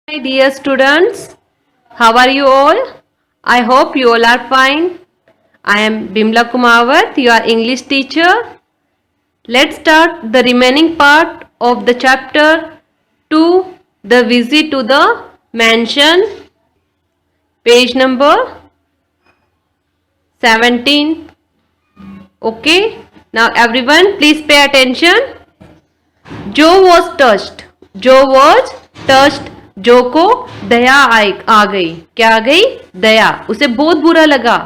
My dear students, how are you all? I hope you all are fine. I am Bimla Kumawat, your English teacher. Let's start the remaining part of the chapter 2, the visit to the mansion. Page number 17. Okay, now everyone please pay attention. Joe was touched. Joe was touched. जो को दया आ गई। क्या आ गई? दया। उसे बहुत बुरा लगा।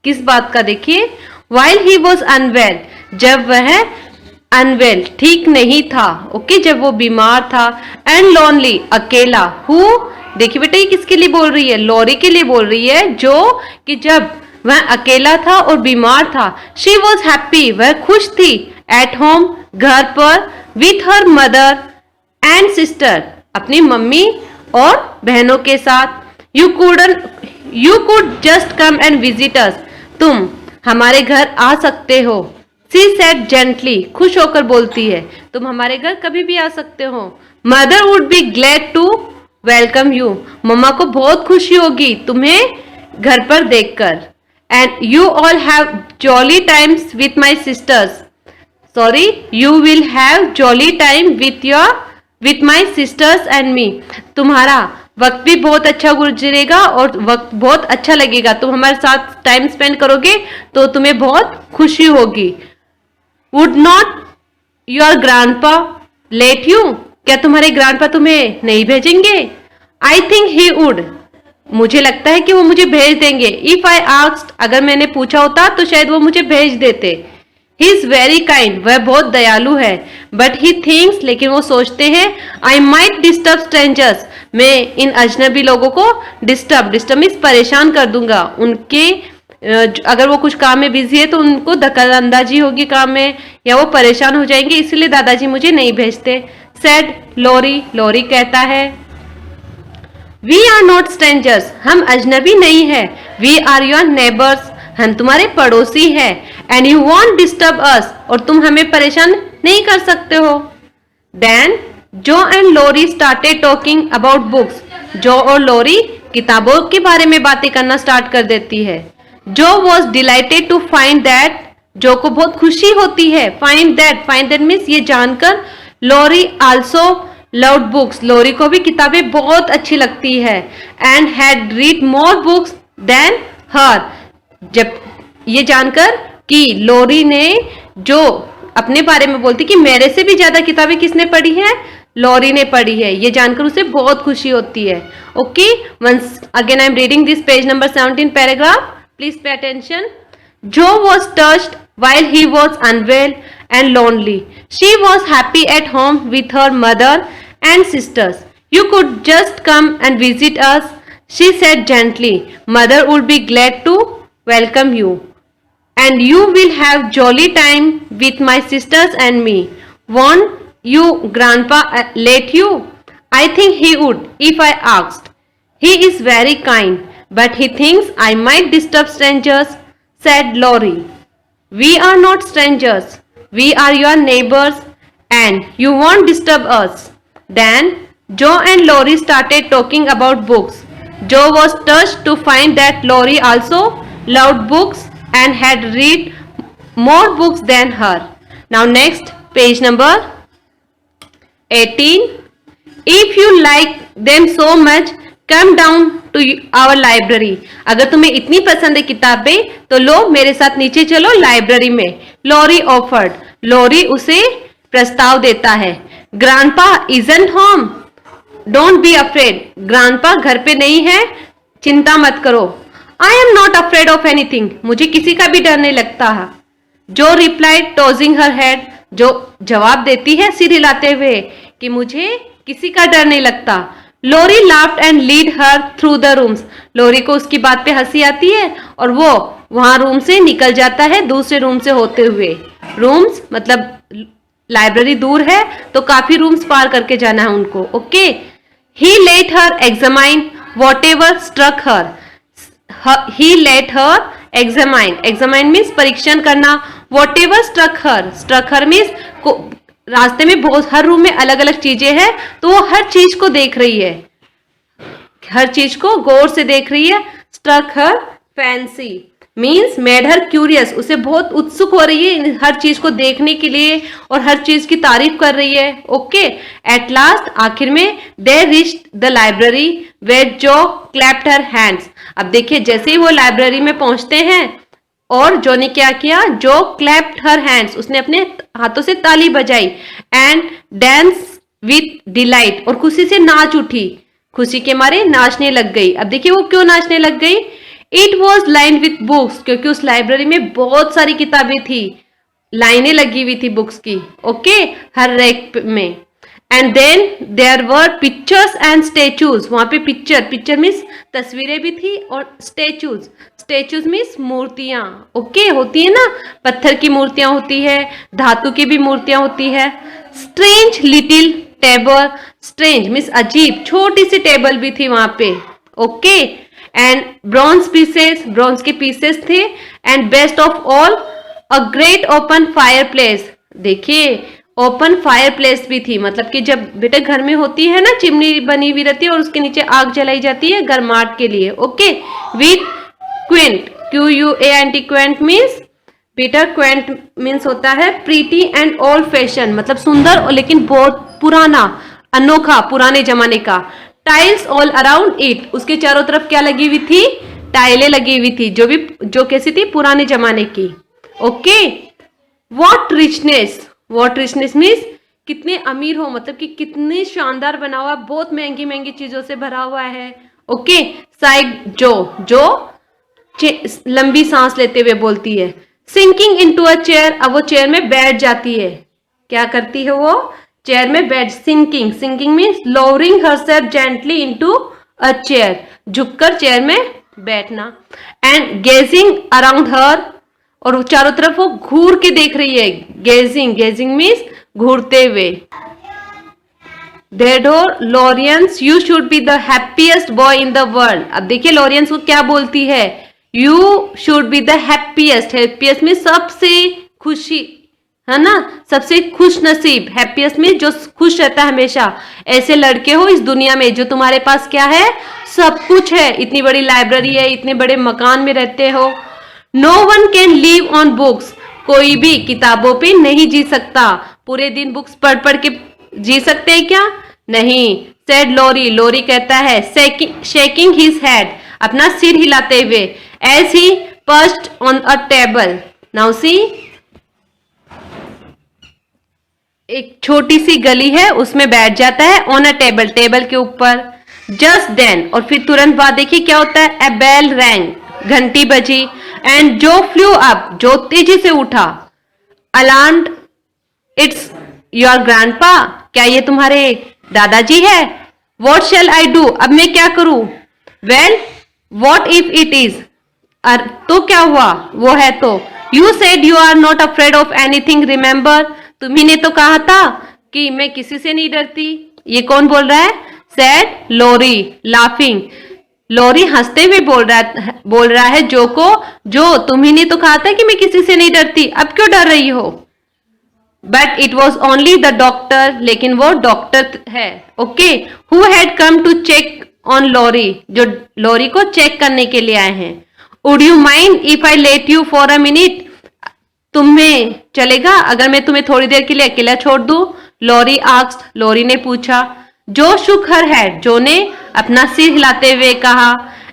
किस बात का? देखिए, while he was unwell, जब वह अनवेल ठीक नहीं था, ओके, जब वो बीमार था, एंड लोनली अकेला, हु, देखिए बेटा ये किसके लिए बोल रही है? लॉरी के लिए बोल रही है, जो कि जब वह अकेला था और बीमार था, शी वॉज हैप्पी, वह खुश थी, एट होम, घर पर, with her mother and sister, अपनी मम्मी और बहनों के साथ। You could just come and visit us, तुम हमारे घर आ सकते हो। सी सेड जेंटली, खुश होकर बोलती है, तुम हमारे घर कभी भी आ सकते हो। Mother would be glad to welcome you, मम्मा को बहुत खुशी होगी तुम्हें घर पर देखकर। And you all have jolly times with my sisters, sorry, you will have jolly time with my sisters and me, तुम्हारा वक्त भी बहुत अच्छा गुजरेगा और वक्त बहुत अच्छा लगेगा, तुम हमारे साथ टाइम स्पेंड करोगे तो तुम्हें बहुत खुशी होगी। Would not your grandpa let you, क्या तुम्हारे ग्रैंडपा तुम्हें नहीं भेजेंगे? आई थिंक ही वुड, मुझे लगता है कि वो मुझे भेज देंगे। इफ आई आस्क्ड, अगर मैंने पूछा होता तो शायद वो मुझे भेज देते। ही इज वेरी काइंड, वह बहुत दयालु है। बट ही थिंक्स, लेकिन वो सोचते हैं, आई माइट डिस्टर्ब स्ट्रेंजर्स, मैं इन अजनबी लोगों को डिस्टर्ब मीन्स परेशान कर दूंगा। उनके अगर वो कुछ काम में बिजी है तो उनको दखलंदाजी होगी काम में, या वो परेशान हो जाएंगे, इसलिए दादाजी मुझे नहीं भेजते। सेड लॉरी, लॉरी कहता है, वी आर नॉट स्ट्रेंजर्स, हम अजनबी नहीं है। वी आर योर नेबर्स, हम तुम्हारे पड़ोसी हैं। And you want disturb us, और तुम हमें परेशान नहीं कर सकते हो। Then Jo and Laurie started talking about books, Jo और लॉरी किताबों के बारे में बातें करना स्टार्ट कर देती है। Jo was delighted to find that, Jo को बहुत खुशी होती है, फाइंड दैट मीन्स ये जानकर, Laurie also loved books, Laurie को भी किताबें बहुत अच्छी लगती है। And had read more books than her, जब ये जानकर कि लॉरी ने, जो अपने बारे में बोलती कि मेरे से भी ज्यादा किताबें किसने पढ़ी है? लॉरी ने पढ़ी है, ये जानकर उसे बहुत खुशी होती है। Okay, once again I am reading this page number 17 paragraph, please pay attention. Jo was touched while he was unwell and lonely, she was happy at home with her mother and sisters. You could just come and visit us, she said gently. Mother would be glad to welcome you. And you will have jolly time with my sisters and me. Won't you grandpa let you? I think he would if I asked. He is very kind, but he thinks I might disturb strangers, said Lorry. We are not strangers. We are your neighbors and you won't disturb us. Then Joe and Lorry started talking about books. Joe was touched to find that Lorry also loved books and had read more books than her. Now next, page number 18. If you like them so much, come down to our library. अगर तुम्हें इतनी पसंद है किताबें तो लो मेरे साथ नीचे चलो लाइब्रेरी में। लॉरी ऑफर्ड, लॉरी उसे प्रस्ताव देता है। Grandpa isn't home, don't be afraid, grandpa घर पे नहीं है, चिंता मत करो। I am not afraid of anything, मुझे किसी का भी डर नहीं लगता है। जो रिप्लाइड टॉसिंग हर हेड, जो जवाब देती है सिर हिलाते हुए कि मुझे किसी का डर नहीं लगता। Laurie laughed and lead her through the rooms, Laurie को उसकी बात पे हंसी आती है और वो वहां रूम से निकल जाता है दूसरे रूम से होते हुए। रूम्स मतलब लाइब्रेरी दूर है तो काफी रूम्स पार करके जाना है उनको। Okay, he let her examine whatever struck her, he let her examine means परीक्षण करना, whatever struck her means रास्ते में बहुत, हर रूम में अलग अलग चीजें हैं तो वो हर चीज को देख रही है। हर चीज को गौर से देख रही है। Struck her fancy means made her curious, उसे बहुत उत्सुक हो रही है हर चीज को देखने के लिए और हर चीज की तारीफ कर रही है। ओके, एट लास्ट आखिर में they reached the library where Jo clapped her hands. अब देखिए जैसे ही वो लाइब्रेरी में पहुंचते हैं और जो ने क्या किया, जो क्लैप्ड हर हैंड्स, उसने अपने हाथों से ताली बजाई एंड डांस विथ डिलाइट, और खुशी से नाच उठी, खुशी के मारे नाचने लग गई। अब देखिए वो क्यों नाचने लग गई, it was line with books, क्योंकि उस लाइब्रेरी में बहुत सारी किताबें थी, लाइनें लगी हुई थी बुक्स की। ओके, हर रैक में। And then there were pictures and statues, वहां पे पिक्चर मीन्स तस्वीरें भी थी और स्टेचूज मीन्स मूर्तियां। ओके, होती है ना, पत्थर की मूर्तियां होती है, धातु की भी मूर्तियां होती है। Strange little table, strange means अजीब, छोटी सी टेबल भी थी वहां पे। ओके, एंड ब्रॉन्ज के पीसेस थे। And best of all a great open fire place, देखिए ओपन फायर प्लेस भी थी, मतलब कि जब बेटे घर में होती है ना, चिमनी बनी हुई रहती है और उसके नीचे आग जलाई जाती है गर्माहट के लिए। Okay, with Quint, QUANT, Quint means बेटा, क्विंट मीन्स होता है प्रीटी एंड ओल्ड फैशन, मतलब सुंदर और लेकिन बहुत पुराना, अनोखा, पुराने जमाने का। टाइल्स ऑल अराउंड इट, उसके चारों तरफ क्या लगी हुई थी, टाइलें लगी हुई थी, जो कैसी थी, पुराने जमाने की। ओके, व्हाट रिचनेस मीन्स कितने अमीर हो, मतलब कि कितने शानदार बना हुआ, बहुत महंगी महंगी चीजों से भरा हुआ है। ओके, साइड जो लंबी सांस लेते हुए बोलती है। सिंकिंग इनटू अ चेयर, अब वो चेयर में बैठ जाती है, क्या करती है वो, चेयर में बैठ, sinking means lowering herself gently into a chair, झुककर चेयर में बैठना। एंड गेजिंग अराउंड हर, और चारों तरफ वो घूर के देख रही है, गेजिंग मीन्स घूरते हुए। Theodore Laurence, you should be the happiest boy in the world. अब देखिए लॉरियंस को क्या बोलती है, you should be the happiest में सबसे खुशी, है ना, सबसे खुश नसीब, हैप्पीएस्ट में जो खुश रहता है हमेशा, ऐसे लड़के हो इस दुनिया में जो तुम्हारे पास क्या है, सब कुछ है, इतनी बड़ी लाइब्रेरी है, इतने बड़े मकान में रहते हो। No one can live on books, कोई भी किताबों पे नहीं जी सकता, पूरे दिन बुक्स पढ़ पढ़ के जी सकते हैं क्या, नहीं। सेड लोरी कहता है, शेकिंग हिज हेड, अपना सिर हिलाते हुए, as he perched on a table. Now see, एक छोटी सी गली है, उसमें बैठ जाता है, ऑन अ टेबल के ऊपर। जस्ट देन, और फिर तुरंत बाद देखिए क्या होता है, ए बेल रैंग, घंटी बजी। एंड जो फ्लू अप, जो तेजी से उठा। अलार्म्ड, इट्स योर ग्रैंडपा, क्या ये तुम्हारे दादाजी है। व्हाट शैल आई डू, अब मैं क्या करूं। Well what if it is, तो क्या हुआ, वो है तो। You said you are not afraid of anything, remember, तुम्ही ने तो कहा था कि मैं किसी से नहीं डरती। ये कौन बोल रहा है, सेड लोरी लाफिंग, लोरी हंसते हुए बोल रहा है जो को, जो तुम्ही ने तो कहा था कि मैं किसी से नहीं डरती, अब क्यों डर रही हो। But it was only the doctor, लेकिन वो डॉक्टर है। Okay, who had come to check on Laurie, जो लोरी को चेक करने के लिए आए हैं। Would you mind if I let you for a minute, तुम्हें चलेगा अगर मैं तुम्हें थोड़ी देर के लिए अकेला छोड़ दूं। लोरी आस्क्ड, लोरी ने पूछा। जो शुक हर हेड, जो ने अपना सिर हिलाते हुए कहा।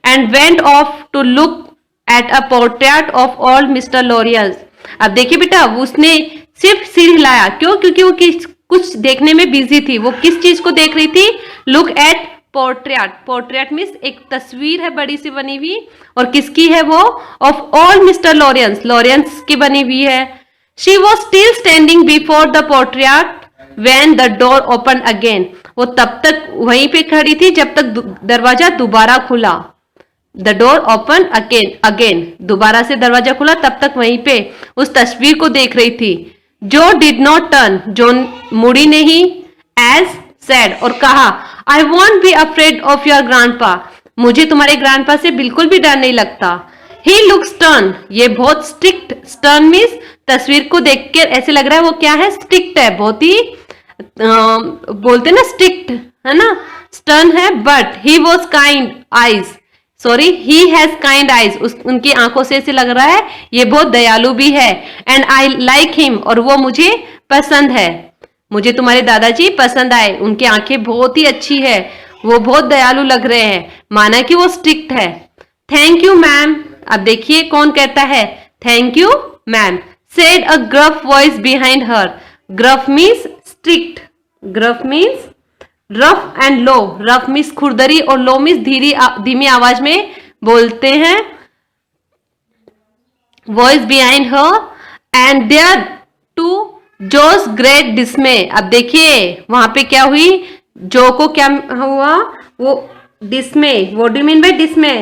And went off to look at a portrait of old mister Laurence. अब देखिए बेटा, उसने सिर्फ सिर हिलाया, क्यों, क्योंकि वो कुछ देखने में बिजी थी। वो किस चीज को देख रही थी, लुक एट पोर्ट्रेट मीन्स एक तस्वीर है बड़ी सी बनी हुई, और किसकी है वो, ऑफ ओल्ड मिस्टर लोरियंस की बनी हुई है। She was still standing before the portrait when the door open again, वो तब तक वहीं पे खड़ी थी जब तक दरवाजा दोबारा खुला। द डोर ओपन अगेन, दोबारा से दरवाजा खुला, तब तक वहीं पे उस तस्वीर को देख रही थी। जो डिड नॉट टर्न, जो मुड़ी नहीं। एज सेड, और कहा, I want be afraid of your grandpa, मुझे तुम्हारे ग्रैंडपा से बिल्कुल भी डर नहीं लगता। ही लुक स्टर्न, ये बहुत स्ट्रिक्ट, स्टर्न मीन्स तस्वीर को देख के ऐसे लग रहा है वो क्या है, स्ट्रिक्ट है, बहुत ही बोलते ना स्ट्रिक्ट, है ना, स्टर्न है, but he was kind eyes, sorry he has kind eyes, उनकी आंखों से ऐसे लग रहा है ये बहुत दयालु भी है। एंड आई लाइक हिम, और वो मुझे पसंद है, मुझे तुम्हारे दादाजी पसंद आए, उनकी आंखें बहुत ही अच्छी है, वो बहुत दयालु लग रहे हैं, माना कि वो स्ट्रिक्ट है। थैंक यू मैम, अब देखिए कौन कहता है thank you ma'am. Said a gruff voice behind her, gruff means strict, gruff means rough and low, rough means खुरदरी और लो मीन्स धीमी आवाज में बोलते हैं। Voice behind her and there to Jo's great dismay, अब देखिए वहां पे क्या हुई, जो को क्या हुआ, वो डिस्मे, what do you mean by डिस्मे,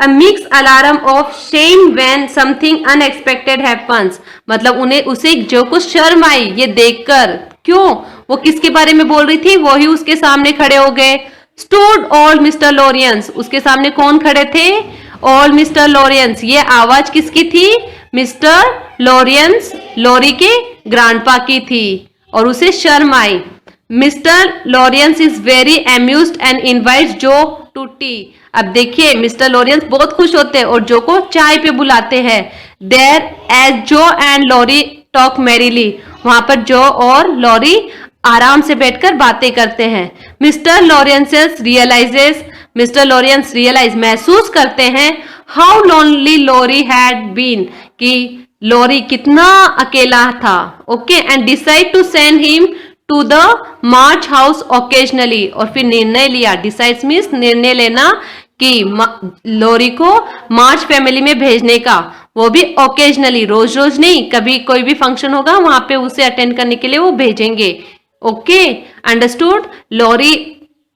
a mix alarm of shame when something unexpected happens, मतलब उन्हें उसे जो को शर्म आई ये देखकर, क्यों, वो किसके बारे में बोल रही थी, वही उसके सामने खड़े हो गए। स्टूड ऑल मिस्टर लॉरियंस, उसके सामने कौन खड़े थे, ऑल मिस्टर लॉरियंस, ये आवाज किसकी थी, मिस्टर लॉरियंस, लॉरी के ग्रैंडपा की थी, और उसे शर्म आई। Mister Laurence is very amused and invites Jo to tea, अब देखिए मिस्टर लॉरियंस बहुत खुश होते हैं और जो को चाय पे बुलाते हैं। देयर एज जो एंड लॉरी टॉक मैरीली, वहां पर जो और लॉरी आराम से बैठकर बातें करते हैं। Mister Laurence realises, mister Laurence realise महसूस करते हैं, how lonely Laurie had been, कि लॉरी कितना अकेला था। Okay, and decide to send him to the March house occasionally, और फिर निर्णय लिया, डिसाइड मीन्स निर्णय लेना, कि लॉरी को मार्च फैमिली में भेजने का, वो भी ओकेजनली, रोज रोज नहीं, कभी कोई भी फंक्शन होगा वहां पे उसे अटेंड करने के लिए वो भेजेंगे। Okay, understood. Laurie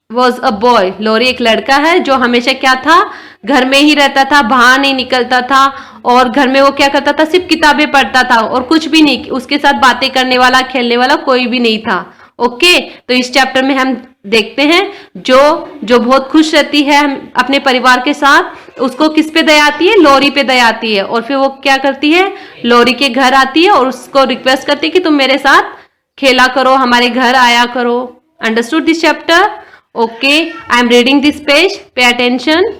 was a boy, Laurie एक लड़का है जो हमेशा क्या था, घर में ही रहता था, बाहर नहीं निकलता था, और घर में वो क्या करता था, सिर्फ किताबें पढ़ता था और कुछ भी नहीं, उसके साथ बातें करने वाला खेलने वाला कोई भी नहीं था। ओके, तो इस चैप्टर में हम देखते हैं जो बहुत खुश रहती है अपने परिवार के साथ, उसको किस पे दया आती है, लॉरी पे दया आती है, और फिर वो क्या करती है, लॉरी के घर आती है और उसको रिक्वेस्ट करती है कि तुम मेरे साथ खेला करो, हमारे घर आया करो। Understood this chapter? Okay, I am reading this page, pay attention.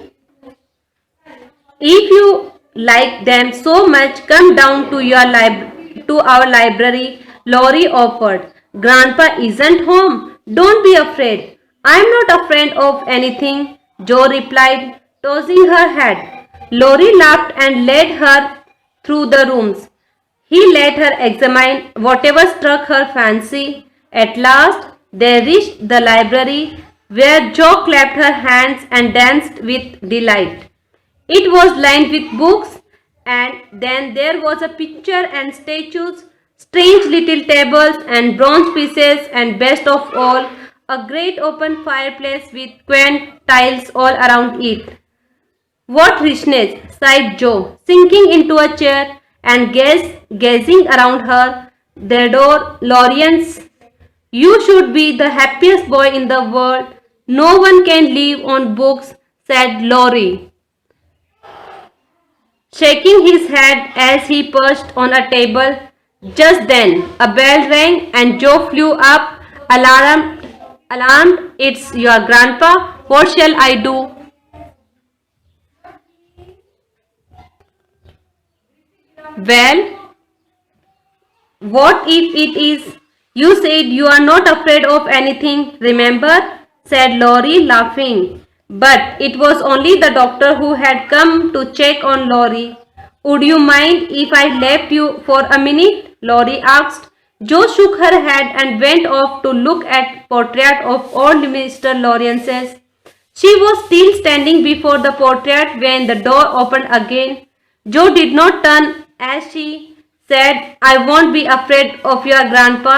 If you like them so much, come down to our library, Laurie offered. Grandpa isn't home. Don't be afraid. I'm not afraid of anything, Jo replied, tossing her head. Laurie laughed and led her through the rooms. He let her examine whatever struck her fancy. At last, they reached the library, where Jo clapped her hands and danced with delight. It was lined with books, and then there was a picture and statues, strange little tables and bronze pieces, and best of all, a great open fireplace with quaint tiles all around it. What richness, sighed Jo, sinking into a chair and gazing around her. Theodore Lawrence, you should be the happiest boy in the world. No one can live on books, said Laurie, shaking his head as he perched on a table. Just then, a bell rang and Joe flew up, alarmed. It's your grandpa. What shall I do? Well, what if it is? You said you are not afraid of anything, remember? Said Laurie, laughing. But it was only the doctor who had come to check on Laurie. Would you mind if I left you for a minute? Laurie asked. Jo shook her head and went off to look at portrait of old Mr. Lawrence's. She was still standing before the portrait when the door opened again. Jo did not turn as she said, I won't be afraid of your grandpa.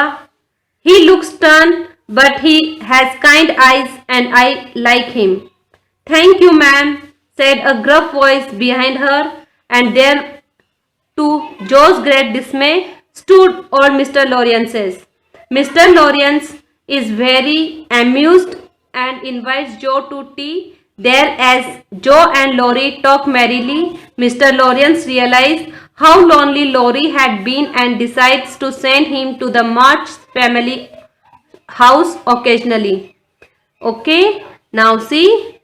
He looks stern, but he has kind eyes and I like him. Thank you, ma'am, said a gruff voice behind her, and there, to Joe's great dismay, stood old Mr. Lawrence. Mr. Lawrence is very amused and invites Joe to tea. There, as Joe and Laurie talk merrily, Mr. Lawrence realized how lonely Laurie had been and decides to send him to the March family house occasionally. Okay, Now see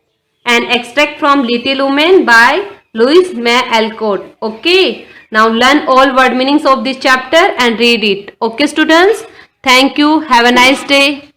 an extract from Little Women by Louise May Alcott. Okay. Now learn all word meanings of this chapter and read it. Okay students. Thank you. Have a nice day.